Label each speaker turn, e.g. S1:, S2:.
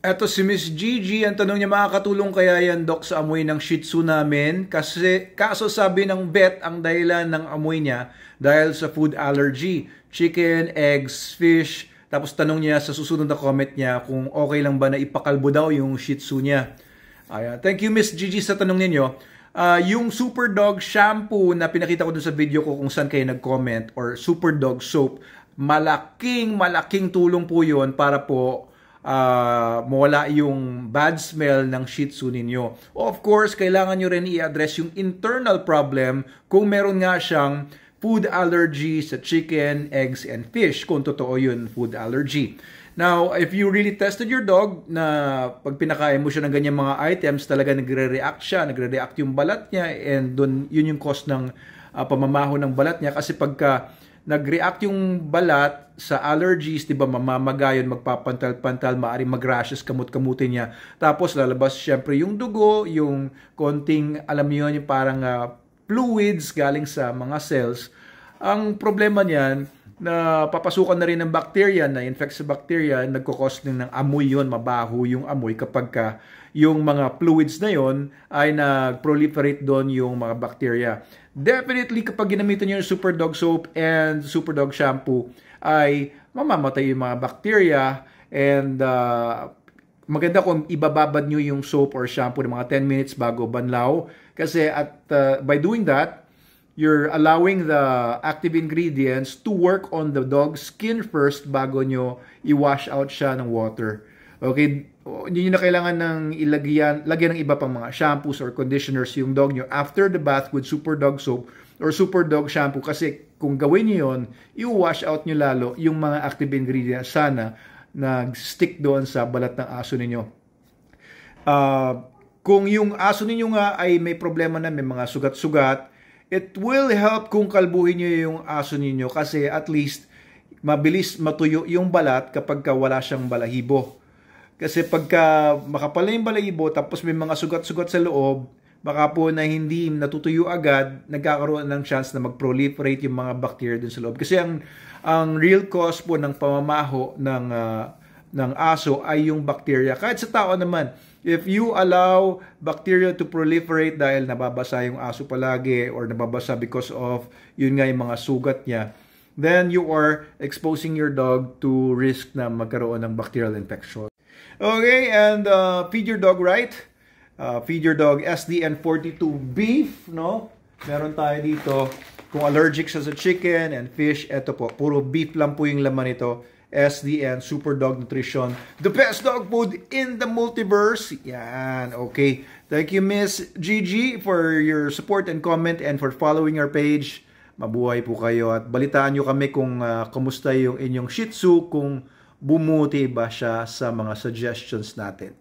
S1: Eto si Miss Gigi, ang tanong niya, makakatulong kaya yan, Doc, sa amoy ng Shih Tzu namin? Kasi, kaso sabi ng vet, ang dahilan ng amoy niya dahil sa food allergy. Chicken, eggs, fish. Tapos tanong niya sa susunod na comment niya kung okay lang ba na ipakalbo daw yung Shih Tzu niya. Ayan. Thank you, Miss Gigi, sa tanong ninyo. Yung Super Dog shampoo na pinakita ko dun sa video ko kung saan kayo nag-comment, or Super Dog soap, malaking tulong po yun para po mawala yung bad smell ng Shih Tzu ninyo. Of course, kailangan nyo rin i-address yung internal problem kung meron nga siyang food allergy sa chicken, eggs, and fish, kung totoo yun, food allergy. Now, if you really tested your dog na pag pinakain mo siya ng ganyan mga items, talaga nagre-react siya, nagre-react yung balat niya, and dun, yun yung cause ng pamamaho ng balat niya. Kasi pagka nag-react yung balat sa allergies, di ba, mamamagayon, magpapantal-pantal, maaaring mag-rashes, kamut-kamutin niya. Tapos lalabas syempre yung dugo, yung konting, alam niyo yun, yung parang fluids galing sa mga cells. Ang problema niyan, na papasukan na rin ng bacteria, na infect sa bacteria, nagkukos din ng amoy yun, mabaho yung amoy kapag yung mga fluids na yon ay nag-proliferate doon yung mga bacteria. Definitely, kapag ginamitan nyo yung Super Dog Soap and Super Dog Shampoo, ay mamamatay yung mga bacteria, and maganda kung ibababad nyo yung soap or shampoo ng mga 10 minutes bago banlaw. Kasi by doing that, you're allowing the active ingredients to work on the dog's skin first bago nyo i-wash out siya ng water. Okay, hindi nyo na kailangan ng lagyan ng iba pang mga shampoos or conditioners yung dog nyo after the bath with Super Dog Soap or Super Dog Shampoo, kasi kung gawin nyo yun, i-wash out nyo lalo yung mga active ingredients sana nag-stick doon sa balat ng aso ninyo. Kung yung aso ninyo nga ay may problema na, may mga sugat-sugat, it will help kung kalbuhin nyo yung aso ninyo, kasi at least mabilis matuyo yung balat kapag wala siyang balahibo. Kasi pagka makapal na yung balahibo tapos may mga sugat-sugat sa loob, baka po na hindi natutuyo agad, nagkakaroon ng chance na mag-proliferate yung mga bacteria dun sa loob. Kasi ang real cause po ng pamamaho ng aso ay yung bacteria. Kahit sa tao naman, if you allow bacteria to proliferate dahil nababasa yung aso palagi or nababasa because of yun nga yung mga sugat niya, then you are exposing your dog to risk na magkaroon ng bacterial infection. Okay, and feed your dog right. Feed your dog SDN42 beef, no? Meron tayo dito. Kung allergic siya sa chicken and fish, eto po, puro beef lang po yung laman nito. SDN, Super Dog Nutrition. The best dog food in the multiverse. Yan, okay. Thank you, Miss Gigi, for your support and comment and for following our page. Mabuhay po kayo at balitaan nyo kami kung kumusta yung inyong Shih Tzu, kung bumuti ba siya sa mga suggestions natin.